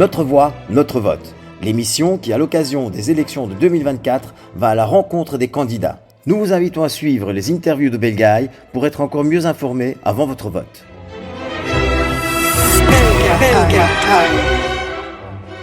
Notre voix, notre vote. L'émission qui, à l'occasion des élections de 2024, va à la rencontre des candidats. Nous vous invitons à suivre les interviews de Belgaï pour être encore mieux informés avant votre vote.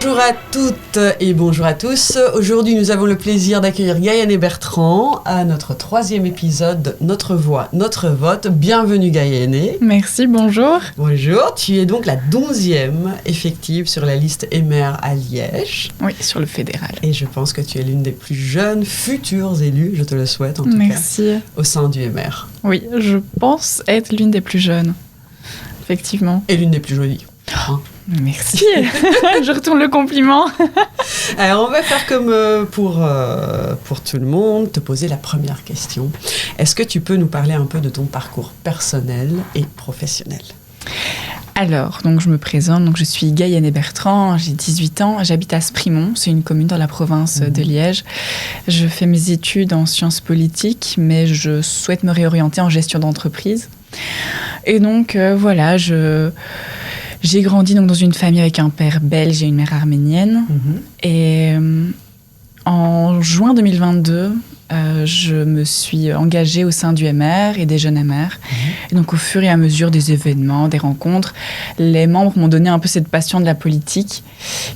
Bonjour à toutes et bonjour à tous. Aujourd'hui, nous avons le plaisir d'accueillir Gaëlle et Bertrand à notre 3e épisode Notre voix, notre vote. Bienvenue Gaëlle. Merci, bonjour. Bonjour, tu es donc la 11e effective sur la liste MR à Liège. Oui, sur le fédéral. Et je pense que tu es l'une des plus jeunes futures élues, je te le souhaite en tout Merci. cas, au sein du MR. Oui, je pense être l'une des plus jeunes, effectivement. Et l'une des plus jolies. Hein. Merci, je retourne le compliment. Alors on va faire comme pour tout le monde, te poser la première question. Est-ce que tu peux nous parler un peu de ton parcours personnel et professionnel ? Alors, donc je me présente, donc je suis Gaëlle Bertrand, j'ai 18 ans, j'habite à Sprimont, c'est une commune dans la province de Liège. Je fais mes études en sciences politiques, mais je souhaite me réorienter en gestion d'entreprise. Et donc voilà, j'ai grandi donc dans une famille avec un père belge et une mère arménienne. Et en juin 2022, je me suis engagée au sein du MR et des jeunes MR. Et donc au fur et à mesure des événements, des rencontres, les membres m'ont donné un peu cette passion de la politique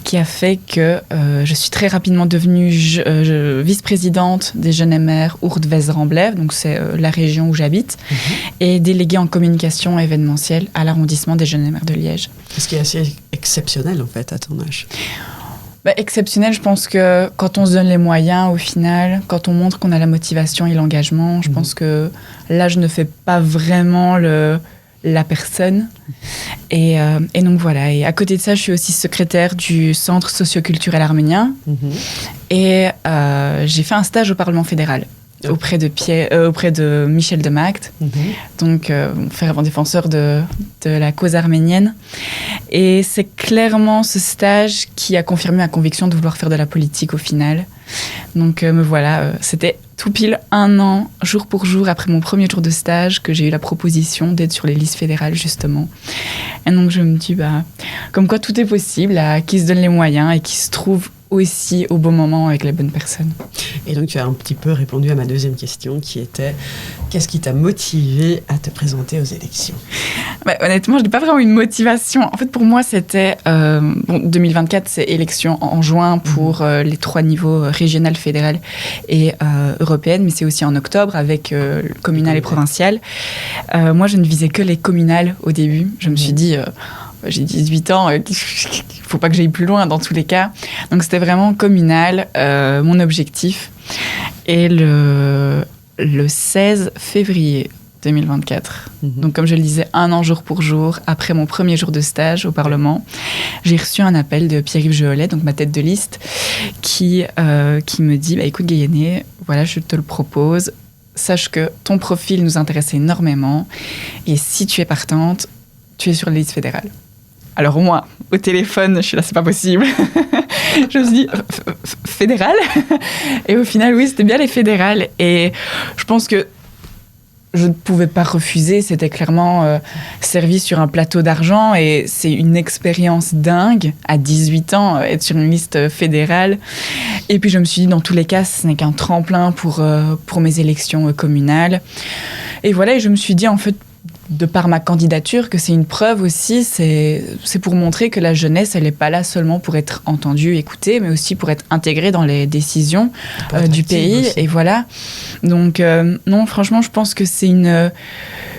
qui a fait que je suis très rapidement devenue vice-présidente des jeunes MR Ourthe-West-Ramblev, donc c'est la région où j'habite, et déléguée en communication événementielle à l'arrondissement des jeunes MR de Liège. Ce qui est assez exceptionnel en fait à ton âge. Exceptionnel, je pense que quand on se donne les moyens, au final, quand on montre qu'on a la motivation et l'engagement, je pense que l'âge ne fait pas vraiment la personne. Et donc voilà. Et à côté de ça, je suis aussi secrétaire du Centre socioculturel arménien. Et j'ai fait un stage au Parlement fédéral. Auprès de Michel Demacte, donc fervent défenseur de la cause arménienne. Et c'est clairement ce stage qui a confirmé ma conviction de vouloir faire de la politique au final. Donc me voilà, c'était tout pile 1 an, jour pour jour, après mon premier jour de stage, que j'ai eu la proposition d'être sur les listes fédérales, justement. Et donc je me dis, comme quoi tout est possible, qui se donne les moyens et qui se trouve aussi au bon moment avec les bonnes personnes. Et donc tu as un petit peu répondu à ma deuxième question qui était qu'est-ce qui t'a motivé à te présenter aux élections ? Honnêtement, je n'ai pas vraiment une motivation. En fait, pour moi, c'était 2024, c'est élection en juin pour les 3 niveaux régional, fédéral et européenne, mais c'est aussi en octobre avec communal et provincial. Moi, je ne visais que les communales au début. Je me suis dit j'ai 18 ans, il ne faut pas que j'aille plus loin dans tous les cas. Donc c'était vraiment communal, mon objectif. Et le 16 février 2024, donc comme je le disais, 1 an jour pour jour, après mon premier jour de stage au Parlement, j'ai reçu un appel de Pierre-Yves Geolet, donc ma tête de liste, qui me dit écoute Gaëlle, voilà, je te le propose, sache que ton profil nous intéresse énormément, et si tu es partante, tu es sur la liste fédérale. Alors moi, au téléphone, je suis là, c'est pas possible. Je me suis dit, fédéral ? Et au final, oui, c'était bien les fédérales. Et je pense que je ne pouvais pas refuser. C'était clairement servi sur un plateau d'argent. Et c'est une expérience dingue, à 18 ans, être sur une liste fédérale. Et puis je me suis dit, dans tous les cas, ce n'est qu'un tremplin pour mes élections communales. Et voilà, et je me suis dit, en fait, de par ma candidature, que c'est une preuve aussi, c'est pour montrer que la jeunesse, elle n'est pas là seulement pour être entendue, écoutée, mais aussi pour être intégrée dans les décisions du pays. Aussi. Et voilà. Donc, non, franchement, je pense que c'est une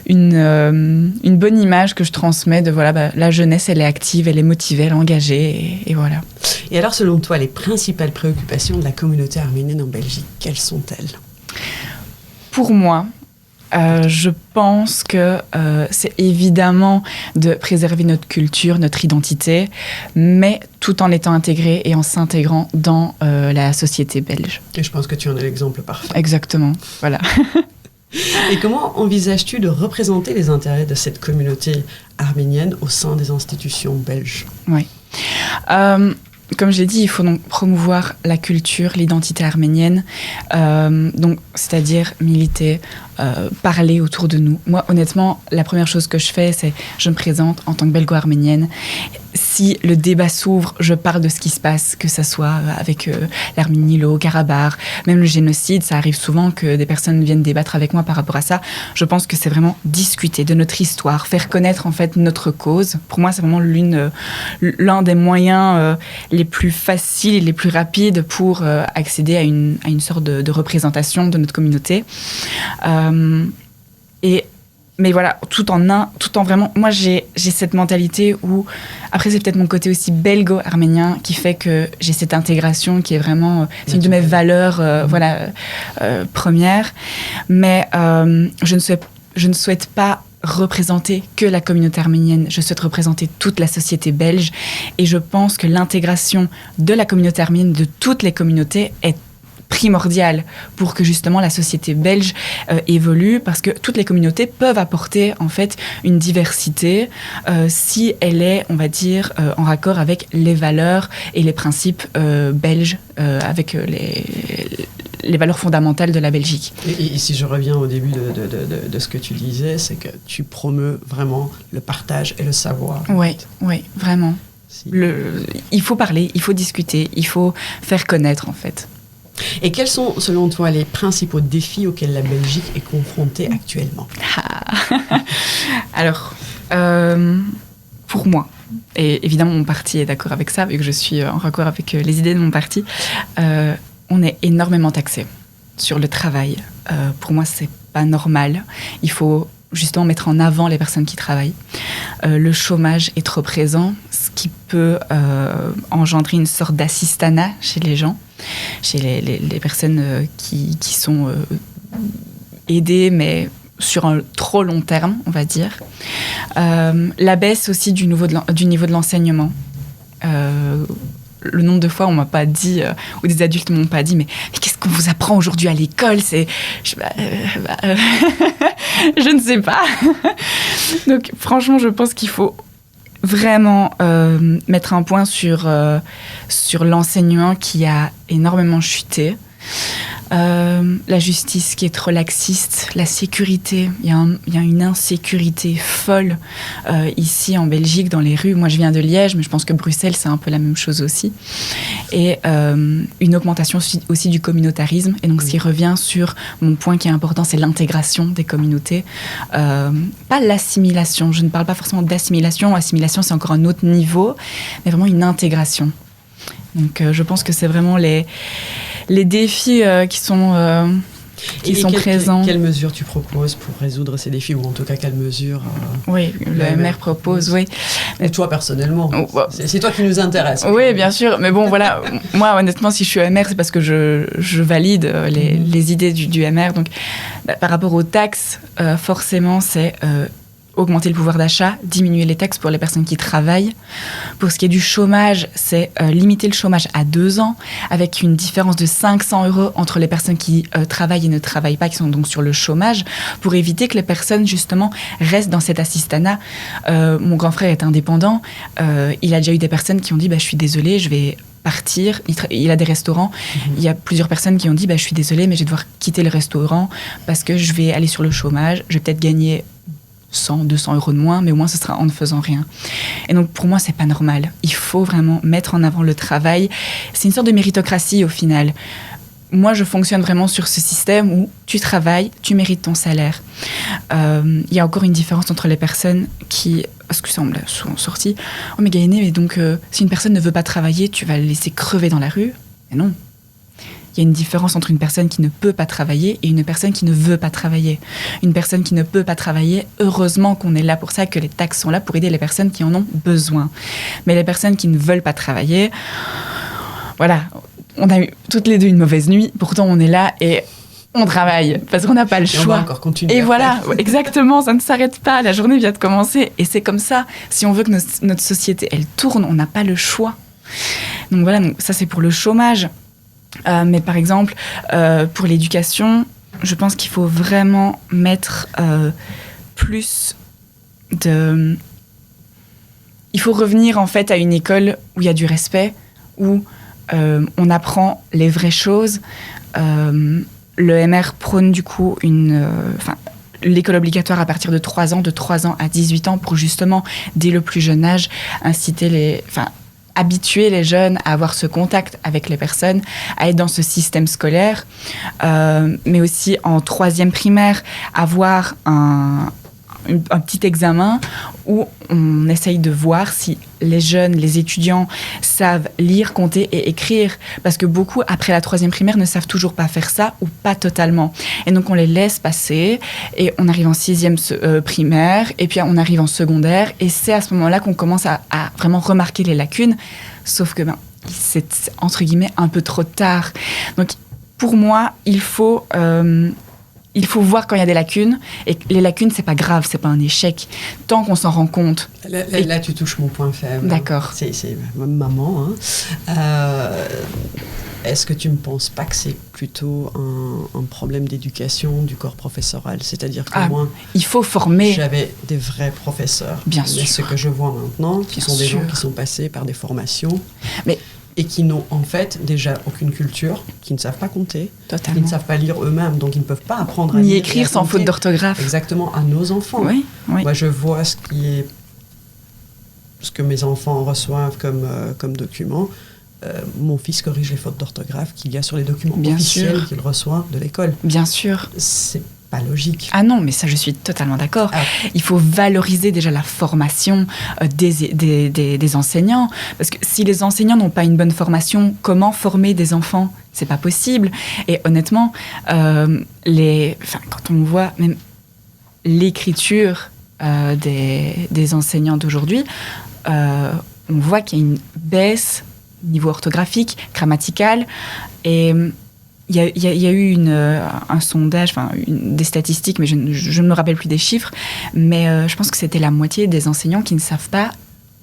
bonne image que je transmets de la jeunesse, elle est active, elle est motivée, elle est engagée, et voilà. Et alors, selon toi, les principales préoccupations de la communauté arménienne en Belgique, quelles sont-elles ? Pour moi, je pense que c'est évidemment de préserver notre culture, notre identité, mais tout en étant intégré et en s'intégrant dans la société belge. Et je pense que tu en es l'exemple parfait. Exactement, voilà. Et comment envisages-tu de représenter les intérêts de cette communauté arménienne au sein des institutions belges ? Oui. Comme je l'ai dit, il faut donc promouvoir la culture, l'identité arménienne, donc, c'est-à-dire militer, parler autour de nous. Moi, honnêtement, la première chose que je fais, c'est je me présente en tant que belgo-arménienne si le débat s'ouvre, je parle de ce qui se passe, que ça soit avec l'Arménie, le Haut-Karabakh, même le génocide. Ça arrive souvent que des personnes viennent débattre avec moi par rapport à ça. Je pense que c'est vraiment discuter de notre histoire, faire connaître en fait notre cause. Pour moi, c'est vraiment l'un des moyens les plus faciles et les plus rapides pour accéder à une sorte de représentation de notre communauté. Mais voilà, tout en vraiment... Moi, j'ai cette mentalité où... Après, c'est peut-être mon côté aussi belgo-arménien qui fait que j'ai cette intégration qui est vraiment... c'est une de mes valeurs premières. Mais je ne souhaite pas représenter que la communauté arménienne. Je souhaite représenter toute la société belge. Et je pense que l'intégration de la communauté arménienne, de toutes les communautés, est primordial pour que justement la société belge évolue, parce que toutes les communautés peuvent apporter en fait une diversité si elle est, on va dire, en raccord avec les valeurs et les principes belges, avec les valeurs fondamentales de la Belgique. Et si je reviens au début de ce que tu disais, c'est que tu promeus vraiment le partage et le savoir. Oui, vraiment. Il faut parler, il faut discuter, il faut faire connaître en fait. Et quels sont, selon toi, les principaux défis auxquels la Belgique est confrontée actuellement ? Alors, pour moi, et évidemment mon parti est d'accord avec ça, vu que je suis en raccord avec les idées de mon parti, on est énormément taxé sur le travail. Pour moi, c'est pas normal. Il faut justement mettre en avant les personnes qui travaillent. Le chômage est trop présent, ce qui peut engendrer une sorte d'assistanat chez les gens, chez les personnes qui sont aidées, mais sur un trop long terme, on va dire. La baisse aussi du niveau de l'enseignement. Le nombre de fois, on m'a pas dit, ou des adultes m'ont pas dit, mais qu'est-ce qu'on vous apprend aujourd'hui à l'école ? Je ne sais pas. Donc, franchement, je pense qu'il faut vraiment mettre un point sur l'enseignement qui a énormément chuté. La justice qui est trop laxiste, la sécurité, il y a une insécurité folle ici en Belgique, dans les rues. Moi, je viens de Liège, mais je pense que Bruxelles, c'est un peu la même chose aussi. Et une augmentation aussi du communautarisme. Et donc, ce qui revient sur mon point qui est important, c'est l'intégration des communautés. Pas l'assimilation. Je ne parle pas forcément d'assimilation. Assimilation, c'est encore un autre niveau, mais vraiment une intégration. Donc, je pense que c'est vraiment les défis qui sont présents. Quelles mesures tu proposes pour résoudre ces défis, ou en tout cas quelles mesures Oui, le MR propose, oui. Et toi personnellement, c'est toi qui nous intéresse. Oui, bien sûr, mais bon, voilà, moi honnêtement, si je suis MR, c'est parce que je valide les idées du MR. Donc, par rapport aux taxes, forcément, c'est augmenter le pouvoir d'achat, diminuer les taxes pour les personnes qui travaillent. Pour ce qui est du chômage, c'est limiter le chômage à 2 ans, avec une différence de 500 € entre les personnes qui travaillent et ne travaillent pas, qui sont donc sur le chômage, pour éviter que les personnes, justement, restent dans cet assistanat. Mon grand frère est indépendant. Il a déjà eu des personnes qui ont dit « je suis désolée, je vais partir ». Il a des restaurants. Il y a plusieurs personnes qui ont dit « je suis désolée, mais je vais devoir quitter le restaurant parce que je vais aller sur le chômage. Je vais peut-être gagner 100, 200 € de moins, mais au moins ce sera en ne faisant rien ». Et donc pour moi, c'est pas normal. Il faut vraiment mettre en avant le travail. C'est une sorte de méritocratie au final. Moi, je fonctionne vraiment sur ce système où tu travailles, tu mérites ton salaire. Il y a encore une différence entre les personnes qui, parce que ça on me l'a souvent sorti, « Oh mais Gaëné, mais donc si une personne ne veut pas travailler, tu vas le laisser crever dans la rue ?» Mais non. Il y a une différence entre une personne qui ne peut pas travailler et une personne qui ne veut pas travailler. Une personne qui ne peut pas travailler, heureusement qu'on est là pour ça, que les taxes sont là pour aider les personnes qui en ont besoin. Mais les personnes qui ne veulent pas travailler, voilà, on a eu toutes les deux une mauvaise nuit, pourtant on est là et on travaille parce qu'on n'a pas le choix. Et on va encore continuer. Et voilà, exactement, ça ne s'arrête pas, la journée vient de commencer. Et c'est comme ça, si on veut que notre société, elle tourne, on n'a pas le choix. Donc voilà, donc ça c'est pour le chômage. Mais par exemple, pour l'éducation, je pense qu'il faut vraiment mettre plus de... Il faut revenir en fait à une école où il y a du respect, où on apprend les vraies choses. Le MR prône du coup l'école obligatoire à partir de 3 ans, de 3 ans à 18 ans, pour justement, dès le plus jeune âge, habituer les jeunes à avoir ce contact avec les personnes, à être dans ce système scolaire, mais aussi en 3e primaire, avoir un petit examen où on essaye de voir si les jeunes, les étudiants savent lire, compter et écrire. Parce que beaucoup, après la 3e primaire, ne savent toujours pas faire ça ou pas totalement. Et donc, on les laisse passer et on arrive en 6e primaire et puis on arrive en secondaire. Et c'est à ce moment-là qu'on commence à vraiment remarquer les lacunes. Sauf que c'est, entre guillemets, un peu trop tard. Donc, pour moi, il faut voir quand il y a des lacunes, et les lacunes, c'est pas grave, c'est pas un échec, tant qu'on s'en rend compte. Là, tu touches mon point faible. D'accord. C'est maman. Est-ce que tu ne penses pas que c'est plutôt un problème d'éducation du corps professoral ? C'est-à-dire que moi, il faut former. J'avais des vrais professeurs. Bien sûr. Ce que je vois maintenant, qui sont des gens qui sont passés par des formations. Et qui n'ont en fait déjà aucune culture, qui ne savent pas compter, Totalement. qui ne savent pas lire eux-mêmes, donc ils ne peuvent pas apprendre à ni lire écrire sans faute d'orthographe. Exactement, à nos enfants. Oui. Moi, je vois ce que mes enfants reçoivent comme documents. Mon fils corrige les fautes d'orthographe qu'il y a sur les documents officiels qu'il reçoit de l'école. Bien sûr. C'est pas logique. Ah non, mais ça, je suis totalement d'accord. Il faut valoriser déjà la formation des enseignants. Parce que si les enseignants n'ont pas une bonne formation, comment former des enfants ? C'est pas possible. Et honnêtement, quand on voit même l'écriture des enseignants d'aujourd'hui, on voit qu'il y a une baisse niveau orthographique, grammatical, et il y a eu un sondage, des statistiques, mais je ne me rappelle plus des chiffres, mais je pense que c'était la moitié des enseignants qui ne savent pas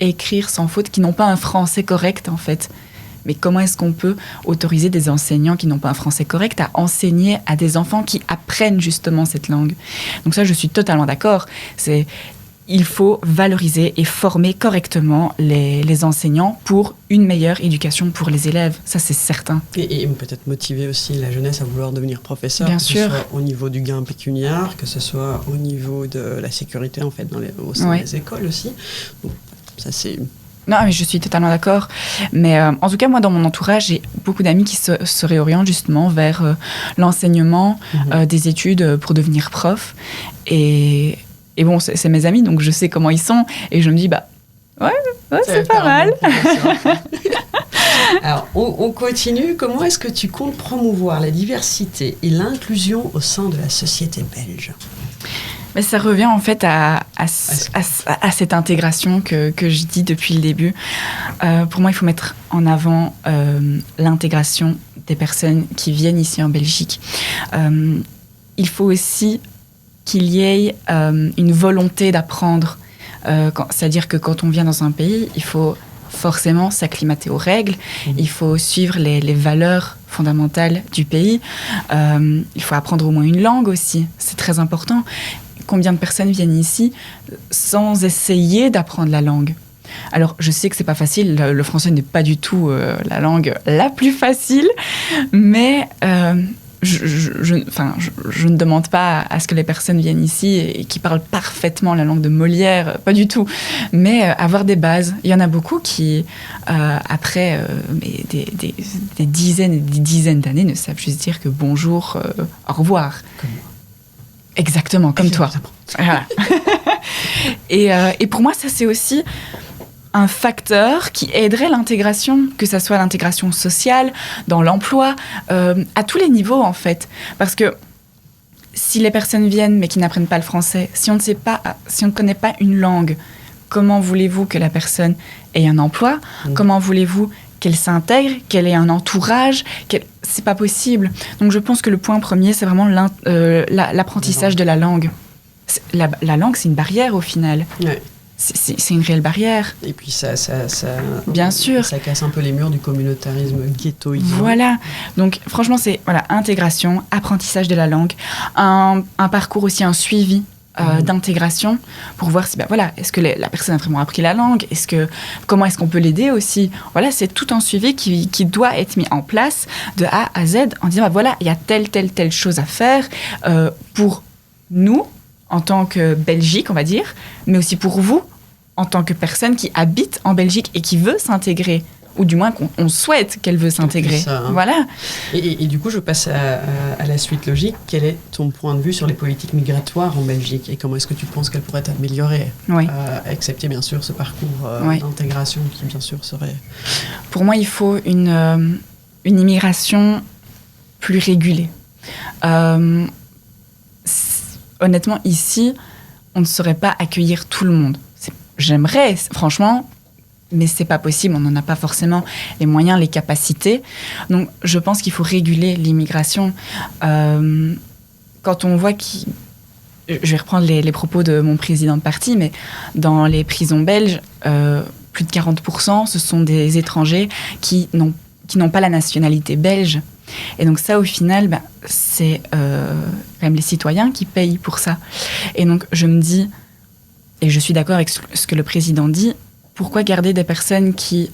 écrire sans faute, qui n'ont pas un français correct en fait. Mais comment est-ce qu'on peut autoriser des enseignants qui n'ont pas un français correct à enseigner à des enfants qui apprennent justement cette langue ? Donc ça, je suis totalement d'accord. Il faut valoriser et former correctement les enseignants pour une meilleure éducation pour les élèves. Ça, c'est certain. Et peut-être motiver aussi la jeunesse à vouloir devenir professeur. Bien sûr. Que ce soit au niveau du gain pécuniaire, que ce soit au niveau de la sécurité, en fait, au sein des écoles aussi. Donc, ça, c'est... Non, mais je suis totalement d'accord. Mais en tout cas, moi, dans mon entourage, j'ai beaucoup d'amis qui se réorientent justement vers l'enseignement, des études pour devenir prof. Et bon, c'est mes amis, donc je sais comment ils sont. Et je me dis, c'est pas mal. Alors, on continue. Comment est-ce que tu comptes promouvoir la diversité et l'inclusion au sein de la société belge ? Mais ça revient en fait à cette intégration que je dis depuis le début. Pour moi, il faut mettre en avant l'intégration des personnes qui viennent ici en Belgique. Il faut aussi qu'il y ait une volonté d'apprendre. C'est-à-dire que quand on vient dans un pays, il faut forcément s'acclimater aux règles, il faut suivre les valeurs fondamentales du pays, il faut apprendre au moins une langue aussi, c'est très important. Combien de personnes viennent ici sans essayer d'apprendre la langue ? Alors, je sais que c'est pas facile, le français n'est pas du tout la langue la plus facile, mais je ne demande pas à ce que les personnes viennent ici et qui parlent parfaitement la langue de Molière, pas du tout, mais avoir des bases. Il y en a beaucoup qui, après des dizaines et des dizaines d'années, ne savent juste dire que bonjour, au revoir. Comme moi. Exactement, comme toi. Voilà. Et pour moi, ça, c'est aussi un facteur qui aiderait l'intégration, que ça soit l'intégration sociale, dans l'emploi, à tous les niveaux, en fait. Parce que si les personnes viennent, mais qui n'apprennent pas le français, si on ne connaît pas une langue, comment voulez-vous que la personne ait un emploi ? Comment voulez-vous qu'elle s'intègre, qu'elle ait un entourage, c'est pas possible. Donc je pense que le point premier, c'est vraiment l'apprentissage de la langue. La langue, c'est une barrière au final. Ouais. C'est une réelle barrière. Et puis ça bien sûr, ça casse un peu les murs du communautarisme ghettoïsant. Voilà. Donc franchement, c'est intégration, apprentissage de la langue, un parcours aussi, un suivi d'intégration pour voir si est-ce que la personne a vraiment appris la langue, comment est-ce qu'on peut l'aider aussi. Voilà, c'est tout un suivi qui doit être mis en place de A à Z en disant il y a telle chose à faire pour nous en tant que Belgique, on va dire, mais aussi pour vous, en tant que personne qui habite en Belgique et qui veut s'intégrer, ou du moins qu'on souhaite qu'elle veut s'intégrer. Ça, hein. Voilà. Et du coup, je passe à la suite logique. Quel est ton point de vue sur les politiques migratoires en Belgique et comment est-ce que tu penses qu'elles pourraient être améliorées, Oui. excepté bien sûr ce parcours d'intégration qui bien sûr serait... Pour moi, il faut une immigration plus régulée. Honnêtement, ici, on ne saurait pas accueillir tout le monde. J'aimerais, franchement, mais c'est pas possible. On n'en a pas forcément les moyens, les capacités. Donc, je pense qu'il faut réguler l'immigration. Quand on voit je vais reprendre les propos de mon président de parti, mais dans les prisons belges, plus de 40%, ce sont des étrangers qui n'ont pas la nationalité belge. Et donc ça, au final, c'est quand même les citoyens qui payent pour ça. Et donc, je me dis, et je suis d'accord avec ce que le président dit, pourquoi garder des personnes qui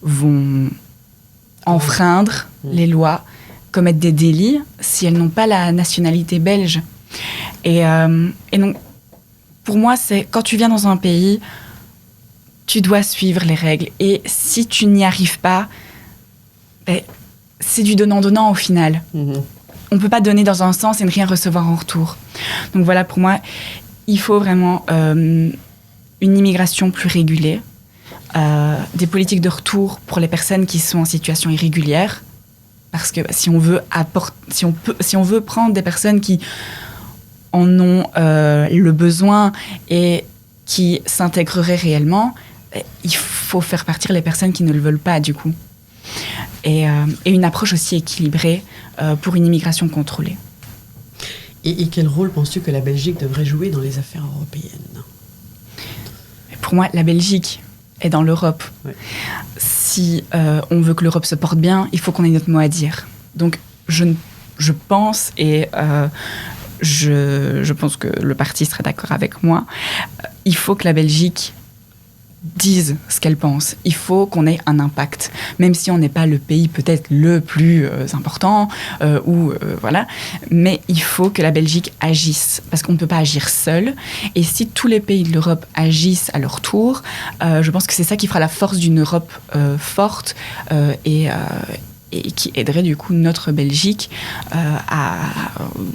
vont enfreindre les lois, commettre des délits, si elles n'ont pas la nationalité belge ? Et donc, pour moi, c'est quand tu viens dans un pays, tu dois suivre les règles. Et si tu n'y arrives pas, c'est du donnant-donnant au final. On ne peut pas donner dans un sens et ne rien recevoir en retour. Donc voilà, pour moi, il faut vraiment une immigration plus régulée, des politiques de retour pour les personnes qui sont en situation irrégulière, parce que si on veut prendre des personnes qui en ont le besoin et qui s'intégreraient réellement, il faut faire partir les personnes qui ne le veulent pas du coup. Et une approche aussi équilibrée pour une immigration contrôlée. Et quel rôle penses-tu que la Belgique devrait jouer dans les affaires européennes ? Pour moi, la Belgique est dans l'Europe. Ouais. Si on veut que l'Europe se porte bien, il faut qu'on ait notre mot à dire. Donc, je pense, et je pense que le parti serait d'accord avec moi, il faut que la Belgique dise ce qu'elle pense. Il faut qu'on ait un impact, même si on n'est pas le pays peut-être le plus important, voilà. Mais il faut que la Belgique agisse, parce qu'on ne peut pas agir seul. Et si tous les pays de l'Europe agissent à leur tour, je pense que c'est ça qui fera la force d'une Europe forte et qui aiderait du coup notre Belgique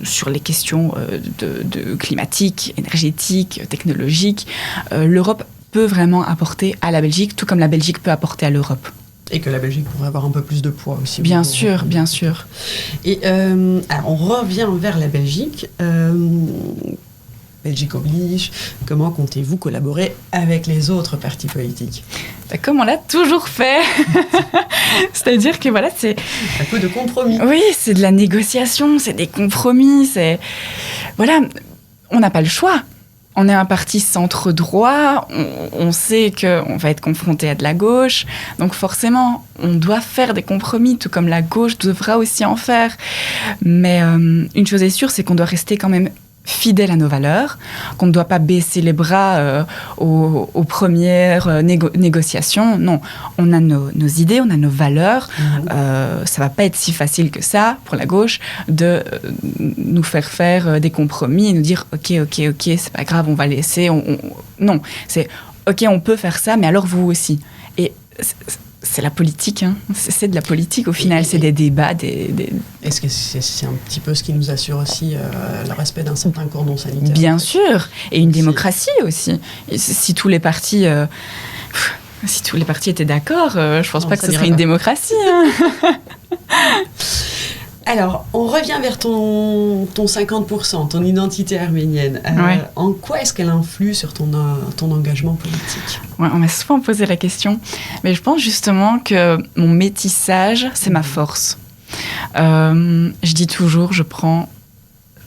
sur les questions de climatiques, énergétiques, technologiques. L'Europe peut vraiment apporter à la Belgique, tout comme la Belgique peut apporter à l'Europe. Et que la Belgique pourrait avoir un peu plus de poids aussi. Bien sûr, bien sûr. Et alors on revient vers la Belgique. Belgique oblige. Comment comptez-vous collaborer avec les autres partis politiques ? Comme on l'a toujours fait. C'est-à-dire que voilà, c'est... un coup de compromis. Oui, c'est de la négociation, c'est des compromis, c'est... Voilà, on n'a pas le choix. On est un parti centre-droit, on sait qu'on va être confronté à de la gauche, donc forcément, on doit faire des compromis, tout comme la gauche devra aussi en faire. Mais une chose est sûre, c'est qu'on doit rester quand même fidèle à nos valeurs, qu'on ne doit pas baisser les bras aux premières négociations. Non, on a nos idées, on a nos valeurs. Ça va pas être si facile que ça pour la gauche de nous faire des compromis et nous dire ok, c'est pas grave, on va laisser. Non, c'est ok, on peut faire ça, mais alors vous aussi. Et c'est la politique, hein. C'est de la politique au final, c'est des débats. Est-ce que c'est un petit peu ce qui nous assure aussi le respect d'un certain cordon sanitaire ? Bien sûr, et une démocratie aussi. Et si tous les partis étaient d'accord, je pense pas que ce serait une démocratie. Hein. Alors, on revient vers ton 50%, ton identité arménienne. En quoi est-ce qu'elle influe sur ton engagement politique ? Ouais, on m'a souvent posé la question, mais je pense justement que mon métissage, c'est ma force. Je dis toujours, je prends...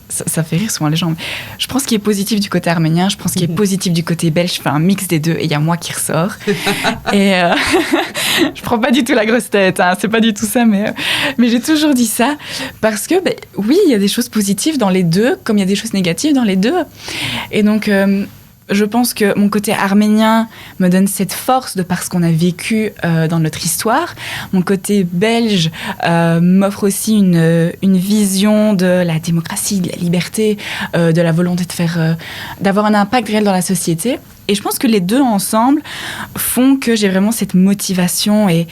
Ça fait rire souvent les gens. Je prends ce qui est positif du côté arménien, je prends ce qui est positif du côté belge, je fais un mix des deux et il y a moi qui ressort. Et je prends pas du tout la grosse tête, hein, c'est pas du tout ça, mais j'ai toujours dit ça parce que oui, il y a des choses positives dans les deux, comme il y a des choses négatives dans les deux. Et donc, je pense que mon côté arménien me donne cette force de par ce qu'on a vécu dans notre histoire. Mon côté belge m'offre aussi une vision de la démocratie, de la liberté, de la volonté d'avoir un impact réel dans la société. Et je pense que les deux ensemble font que j'ai vraiment cette motivation et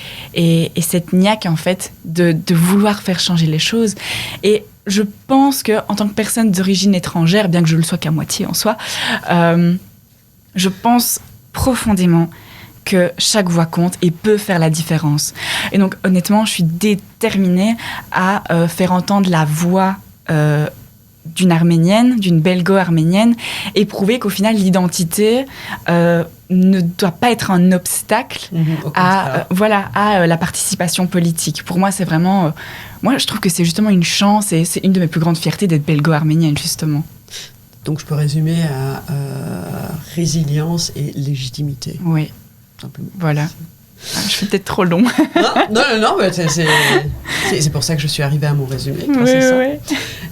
cette niaque, en fait, de vouloir faire changer les choses. Et je pense qu'en tant que personne d'origine étrangère, bien que je le sois qu'à moitié en soi, je pense profondément que chaque voix compte et peut faire la différence. Et donc, honnêtement, je suis déterminée à faire entendre la voix d'une Arménienne, d'une Belgo-Arménienne, et prouver qu'au final, l'identité ne doit pas être un obstacle à la participation politique. Pour moi, c'est vraiment... moi, je trouve que c'est justement une chance, et c'est une de mes plus grandes fiertés d'être Belgo-Arménienne, justement. Donc, je peux résumer à résilience et légitimité. Oui, simplement. Voilà. Je fais peut-être trop long. Non, mais c'est pour ça que je suis arrivée à mon résumé. Oui.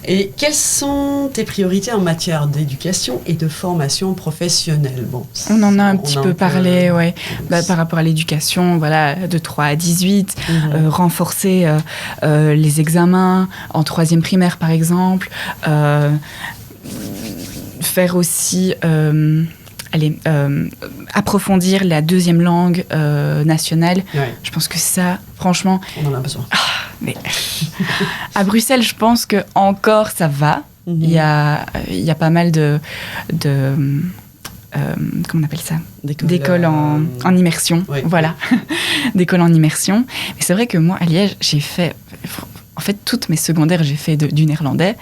Et quelles sont tes priorités en matière d'éducation et de formation professionnelle? On en a un petit peu parlé, ouais. Par rapport à l'éducation, de 3 à 18, renforcer les examens en 3e primaire, par exemple, faire aussi... approfondir la 2e langue nationale. Ouais. Je pense que ça, franchement... On en a besoin. Mais à Bruxelles, je pense que encore ça va. Il y a pas mal de comment on appelle ça? D'écoles en immersion. Oui. Voilà. D'écoles en immersion. Mais c'est vrai que moi, à Liège, j'ai fait... En fait, toutes mes secondaires, j'ai fait du néerlandais.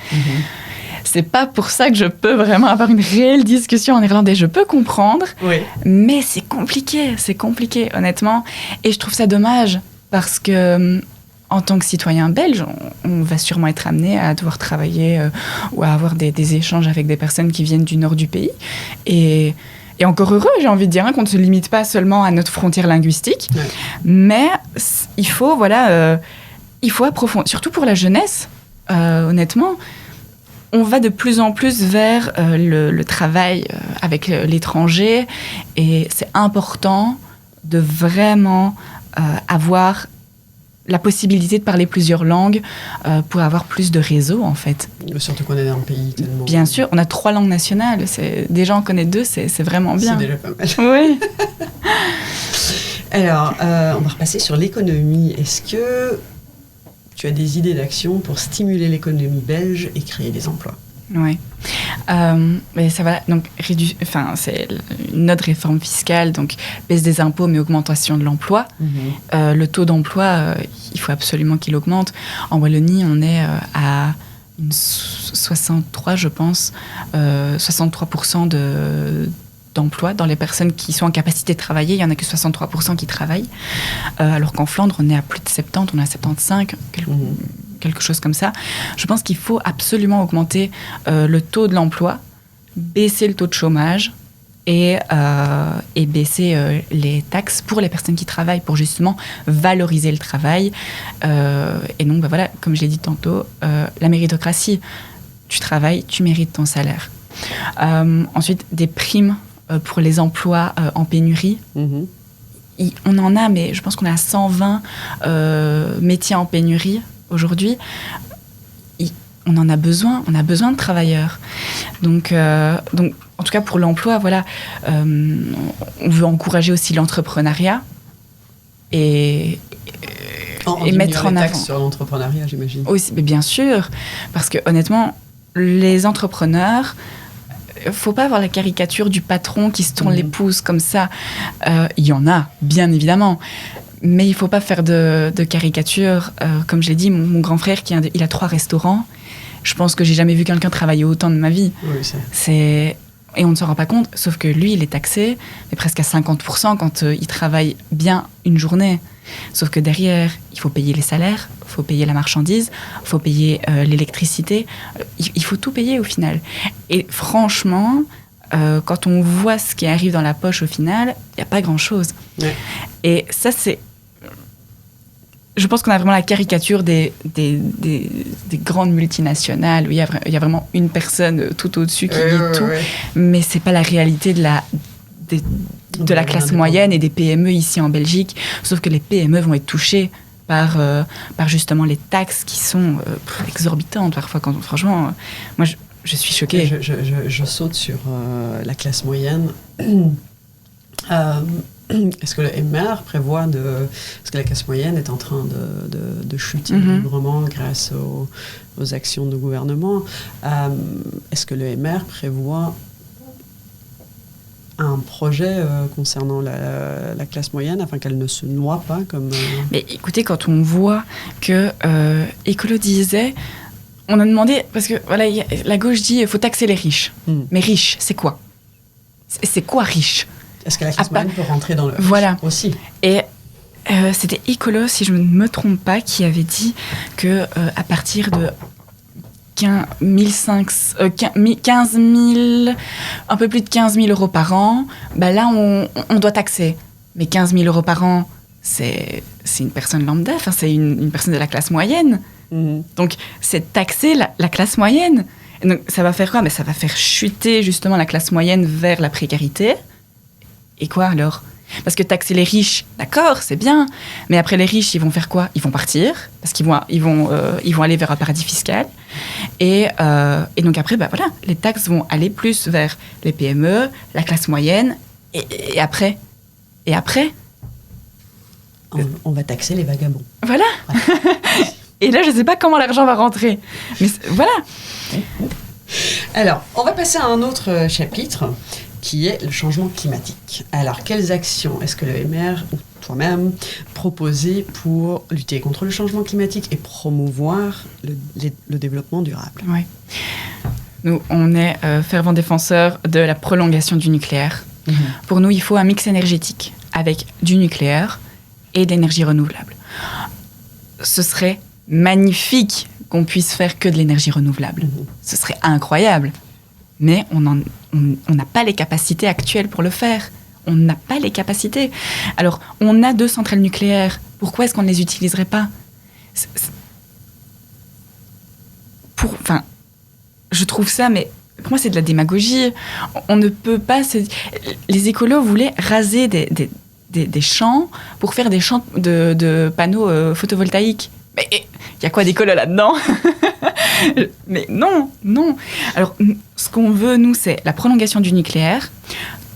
C'est pas pour ça que je peux vraiment avoir une réelle discussion en néerlandais. Je peux comprendre, mais c'est compliqué, honnêtement. Et je trouve ça dommage parce que, en tant que citoyen belge, on va sûrement être amené à devoir travailler ou à avoir des échanges avec des personnes qui viennent du nord du pays. Et encore heureux, j'ai envie de dire, qu'on ne se limite pas seulement à notre frontière linguistique. Ouais. Mais il faut approfondir, surtout pour la jeunesse, honnêtement. On va de plus en plus vers le travail avec l'étranger, et c'est important de vraiment avoir la possibilité de parler plusieurs langues pour avoir plus de réseau, en fait. Surtout qu'on est dans un pays tellement... Bien sûr, on a 3 langues nationales. Déjà, en connaître 2, c'est vraiment bien. C'est déjà pas mal. Oui. Alors, on va repasser sur l'économie. Est-ce que tu as des idées d'action pour stimuler l'économie belge et créer des emplois? Oui. Mais ça va. Donc, c'est une autre réforme fiscale, donc baisse des impôts, mais augmentation de l'emploi. Le taux d'emploi, il faut absolument qu'il augmente. En Wallonie, on est à 63, je pense, 63% d'emploi dans les personnes qui sont en capacité de travailler. Il n'y en a que 63% qui travaillent. Alors qu'en Flandre, on est à plus de 70, on est à 75, quelque chose comme ça. Je pense qu'il faut absolument augmenter le taux de l'emploi, baisser le taux de chômage et baisser les taxes pour les personnes qui travaillent, pour justement valoriser le travail. Et donc, comme je l'ai dit tantôt, la méritocratie. Tu travailles, tu mérites ton salaire. Ensuite, des primes pour les emplois en pénurie. On en a, mais je pense qu'on est à 120 métiers en pénurie aujourd'hui. On en a besoin, on a besoin de travailleurs. Donc en tout cas, pour l'emploi, on veut encourager aussi l'entrepreneuriat et mettre en les avant. Taxes sur l'entrepreneuriat, j'imagine. Oui, mais bien sûr, parce que honnêtement, les entrepreneurs... Il ne faut pas avoir la caricature du patron qui se tourne les pouces comme ça. Il y en a, bien évidemment. Mais il ne faut pas faire de caricature. Comme je l'ai dit, mon grand frère, il a 3 restaurants. Je pense que je n'ai jamais vu quelqu'un travailler autant de ma vie. Oui, et on ne s'en rend pas compte, sauf que lui, il est taxé, mais presque à 50% quand il travaille bien une journée. Sauf que derrière, il faut payer les salaires, il faut payer la marchandise, il faut payer l'électricité. Il faut tout payer au final. Et franchement, quand on voit ce qui arrive dans la poche au final, il n'y a pas grand-chose. Ouais. Et ça, je pense qu'on a vraiment la caricature des grandes multinationales où il y a vraiment une personne tout au-dessus qui guide tout. Mais c'est pas la réalité de la classe moyenne et des PME ici en Belgique. Sauf que les PME vont être touchées par justement les taxes qui sont exorbitantes parfois. Franchement, moi je suis choquée. Je saute sur la classe moyenne. Est-ce que le MR prévoit Parce que la classe moyenne est en train de chuter librement grâce aux actions du gouvernement. Est-ce que le MR prévoit un projet concernant la classe moyenne afin qu'elle ne se noie pas comme... Mais écoutez, quand on voit que Écolo disait... On a demandé... Parce que voilà, la gauche dit qu'il faut taxer les riches. Mais riche, c'est quoi ? C'est quoi riche ? Est-ce que la classe moyenne peut rentrer dans le voilà. aussi ? Et c'était Écolo, si je ne me trompe pas, qui avait dit que à partir de 15 000, un peu plus de 15 000 euros par an, bah là, on doit taxer. Mais 15 000 euros par an, c'est une personne lambda, enfin, c'est une personne de la classe moyenne. Donc, c'est taxer la classe moyenne. Et donc, ça va faire quoi ? Ça va faire chuter justement la classe moyenne vers la précarité. Et quoi alors ? Parce que taxer les riches, d'accord, c'est bien. Mais après, les riches, ils vont faire quoi ? Ils vont partir, parce qu'ils vont aller vers un paradis fiscal. Et donc après, voilà, les taxes vont aller plus vers les PME, la classe moyenne. Et après on va taxer les vagabonds. Voilà. Et là, je ne sais pas comment l'argent va rentrer. Mais voilà. Alors, on va passer à un autre chapitre, qui est le changement climatique. Alors, quelles actions est-ce que le MR ou toi-même proposez pour lutter contre le changement climatique et promouvoir le développement durable ? Oui. Nous, on est fervents défenseurs de la prolongation du nucléaire. Pour nous, il faut un mix énergétique avec du nucléaire et de l'énergie renouvelable. Ce serait magnifique qu'on puisse faire que de l'énergie renouvelable. Ce serait incroyable. Mais on n'a pas les capacités actuelles pour le faire. On n'a pas les capacités. Alors, on a 2 centrales nucléaires. Pourquoi est-ce qu'on ne les utiliserait pas ? Je trouve ça, mais pour moi, c'est de la démagogie. On ne peut pas... Les écolos voulaient raser des champs pour faire des champs de panneaux photovoltaïques. Mais il y a quoi d'écolo là-dedans ? Mais non. Alors, ce qu'on veut, nous, c'est la prolongation du nucléaire,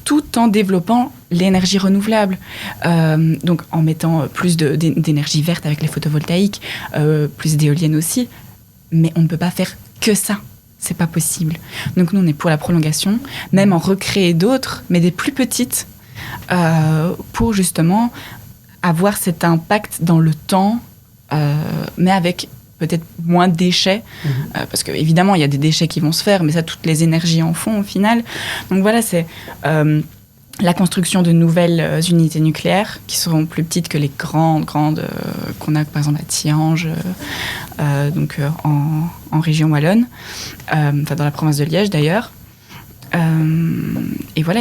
tout en développant l'énergie renouvelable. Donc, en mettant plus d'énergie verte avec les photovoltaïques, plus d'éoliennes aussi. Mais on ne peut pas faire que ça. C'est pas possible. Donc, nous, on est pour la prolongation, même en recréer d'autres, mais des plus petites, pour justement avoir cet impact dans le temps, mais avec peut-être moins de déchets, parce qu'évidemment, il y a des déchets qui vont se faire, mais ça, toutes les énergies en font au final. Donc voilà, c'est la construction de nouvelles unités nucléaires qui seront plus petites que les grandes qu'on a, par exemple, à Tihange, en région wallonne, dans la province de Liège d'ailleurs. Et voilà,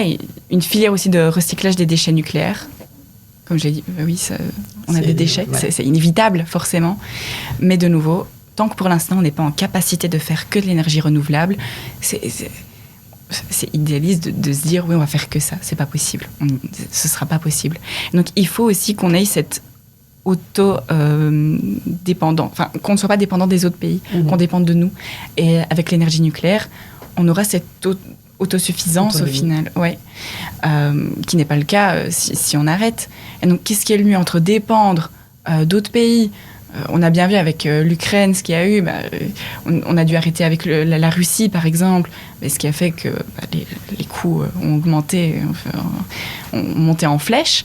une filière aussi de recyclage des déchets nucléaires. Comme j'ai dit, oui, on a des déchets, ouais. C'est inévitable, forcément. Mais de nouveau, tant que pour l'instant, on n'est pas en capacité de faire que de l'énergie renouvelable, c'est idéaliste de se dire, oui, on va faire que ça. C'est pas possible. Ce sera pas possible. Donc, il faut aussi qu'on ait cette auto-dépendant, enfin, qu'on ne soit pas dépendant des autres pays, qu'on dépende de nous. Et avec l'énergie nucléaire, on aura cette autosuffisance au final, ouais. Qui n'est pas le cas si on arrête. Et donc, qu'est-ce qui est le mieux entre dépendre d'autres pays? On a bien vu avec l'Ukraine ce qu'il y a eu. On a dû arrêter avec la Russie, par exemple, mais ce qui a fait que les coûts ont augmenté, ont monté en flèche.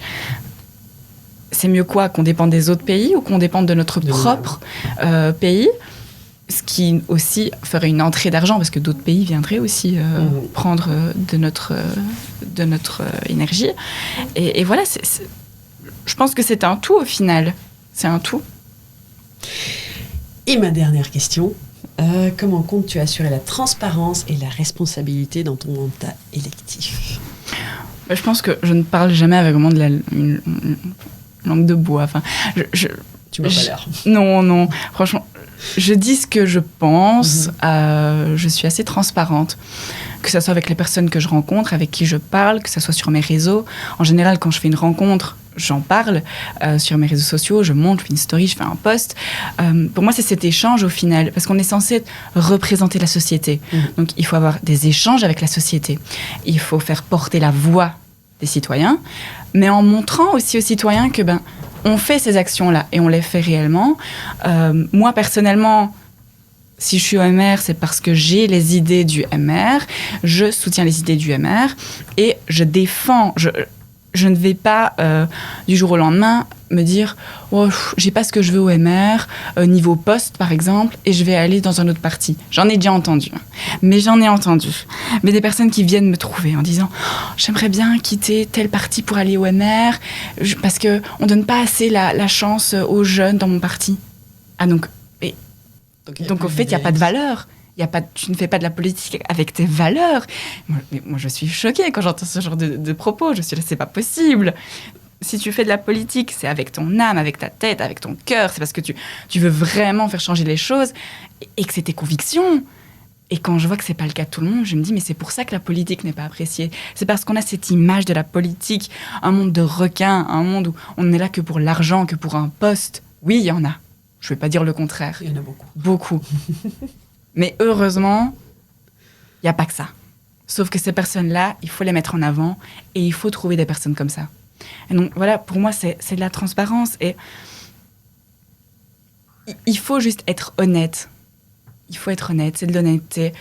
C'est mieux quoi? Qu'on dépende des autres pays ou qu'on dépende de notre propre pays? Ce qui aussi ferait une entrée d'argent, parce que d'autres pays viendraient aussi prendre de notre énergie. Et voilà, je pense que c'est un tout au final. C'est un tout. Et ma dernière question, comment comptes-tu assurer la transparence et la responsabilité dans ton mandat électif? Je pense que je ne parle jamais avec vraiment une langue de bois. Enfin, tu Tu m'as pas l'air. Non, franchement, je dis ce que je pense, je suis assez transparente, que ce soit avec les personnes que je rencontre, avec qui je parle, que ce soit sur mes réseaux. En général, quand je fais une rencontre, j'en parle sur mes réseaux sociaux, je monte, je fais une story, je fais un post. Pour moi, c'est cet échange au final, parce qu'on est censé représenter la société. Donc, il faut avoir des échanges avec la société. Il faut faire porter la voix des citoyens, mais en montrant aussi aux citoyens que on fait ces actions-là et on les fait réellement. Moi, personnellement, si je suis au MR, c'est parce que j'ai les idées du MR, je soutiens les idées du MR et je défends. Je ne vais pas, du jour au lendemain, me dire « Oh, j'ai pas ce que je veux au MR, niveau poste, par exemple, et je vais aller dans un autre parti. » J'en ai déjà entendu. Mais Mais des personnes qui viennent me trouver en disant « J'aimerais bien quitter tel parti pour aller au MR, parce qu'on donne pas assez la chance aux jeunes dans mon parti. » Ah, donc au fait, il n'y a pas de valeur. Tu ne fais pas de la politique avec tes valeurs. Moi, je suis choquée quand j'entends ce genre de propos. Je suis là, c'est pas possible. Si tu fais de la politique, c'est avec ton âme, avec ta tête, avec ton cœur. C'est parce que tu veux vraiment faire changer les choses et que c'est tes convictions. Et quand je vois que c'est pas le cas de tout le monde, je me dis, mais c'est pour ça que la politique n'est pas appréciée. C'est parce qu'on a cette image de la politique, un monde de requins, un monde où on n'est là que pour l'argent, que pour un poste. Oui, il y en a. Je vais pas dire le contraire. Il y en a beaucoup. Beaucoup. Mais heureusement, il n'y a pas que ça. Sauf que ces personnes-là, il faut les mettre en avant et il faut trouver des personnes comme ça. Et donc voilà, pour moi, c'est de la transparence et il faut juste être honnête. Il faut être honnête, c'est de l'honnêteté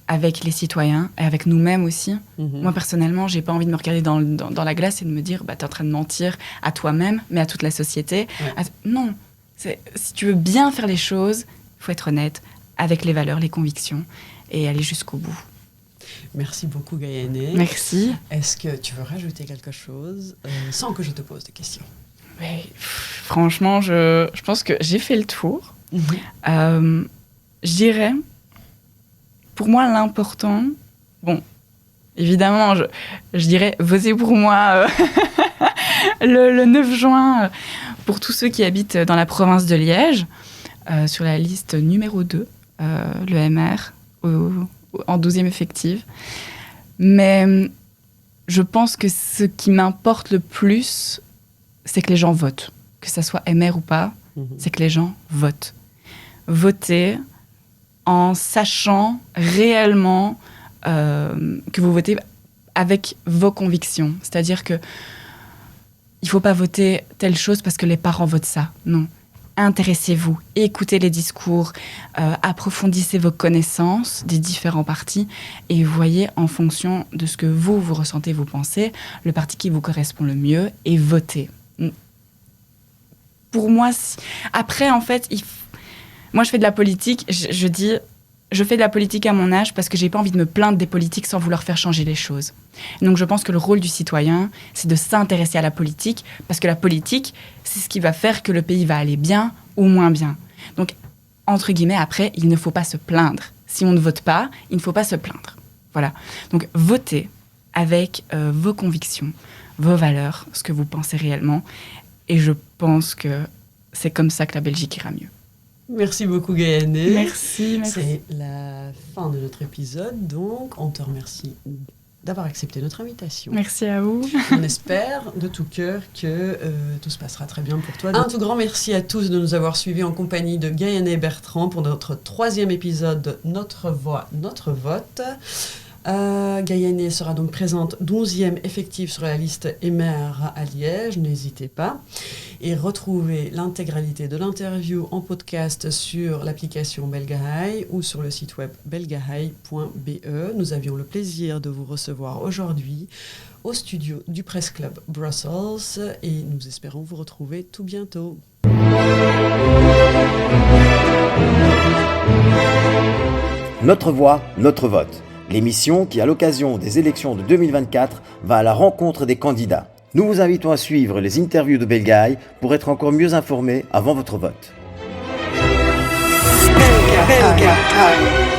avec les citoyens et avec nous-mêmes aussi. Moi, personnellement, j'ai pas envie de me regarder dans la glace et de me dire t'es en train de mentir à toi-même, mais à toute la société. Ouais. Non, si tu veux bien faire les choses, il faut être honnête avec les valeurs, les convictions et aller jusqu'au bout. Merci beaucoup, Gaïané. Merci. Est-ce que tu veux rajouter quelque chose sans que je te pose des questions? Mais, franchement, je pense que j'ai fait le tour. Je dirais, pour moi, l'important, bon, évidemment, je dirais, votez pour moi le 9 juin pour tous ceux qui habitent dans la province de Liège, sur la liste numéro 2, le MR, en 12e effectif. Mais je pense que ce qui m'importe le plus, c'est que les gens votent. Que ça soit MR ou pas, c'est que les gens votent. Voter en sachant réellement que vous votez avec vos convictions. C'est-à-dire que il ne faut pas voter telle chose parce que les parents votent ça. Non. Intéressez-vous, écoutez les discours, approfondissez vos connaissances des différents partis et voyez en fonction de ce que vous ressentez, vous pensez, le parti qui vous correspond le mieux et votez. Pour moi, après, en fait, moi, je fais de la politique, je dis, je fais de la politique à mon âge parce que j'ai pas envie de me plaindre des politiques sans vouloir faire changer les choses. Donc, je pense que le rôle du citoyen, c'est de s'intéresser à la politique parce que la politique, c'est ce qui va faire que le pays va aller bien ou moins bien. Donc, entre guillemets, après, il ne faut pas se plaindre. Si on ne vote pas, il ne faut pas se plaindre. Voilà. Donc, votez avec vos convictions, vos valeurs, ce que vous pensez réellement. Et je pense que c'est comme ça que la Belgique ira mieux. Merci beaucoup, Gaïané. Merci. C'est la fin de notre épisode, donc on te remercie d'avoir accepté notre invitation. Merci à vous. On espère de tout cœur que tout se passera très bien pour toi. Un tout grand merci à tous de nous avoir suivis en compagnie de Gaïané Bertrand pour notre 3e épisode de Notre Voix, Notre Vote. Gaïané sera donc présente 12e effective sur la liste MR à Liège, n'hésitez pas. Et retrouvez l'intégralité de l'interview en podcast sur l'application Belgahaï ou sur le site web belgahaï.be. Nous avions le plaisir de vous recevoir aujourd'hui au studio du Press Club Brussels et nous espérons vous retrouver tout bientôt. Notre voix, notre vote. L'émission qui, à l'occasion des élections de 2024, va à la rencontre des candidats. Nous vous invitons à suivre les interviews de Belgahaï pour être encore mieux informés avant votre vote. Belgahaï.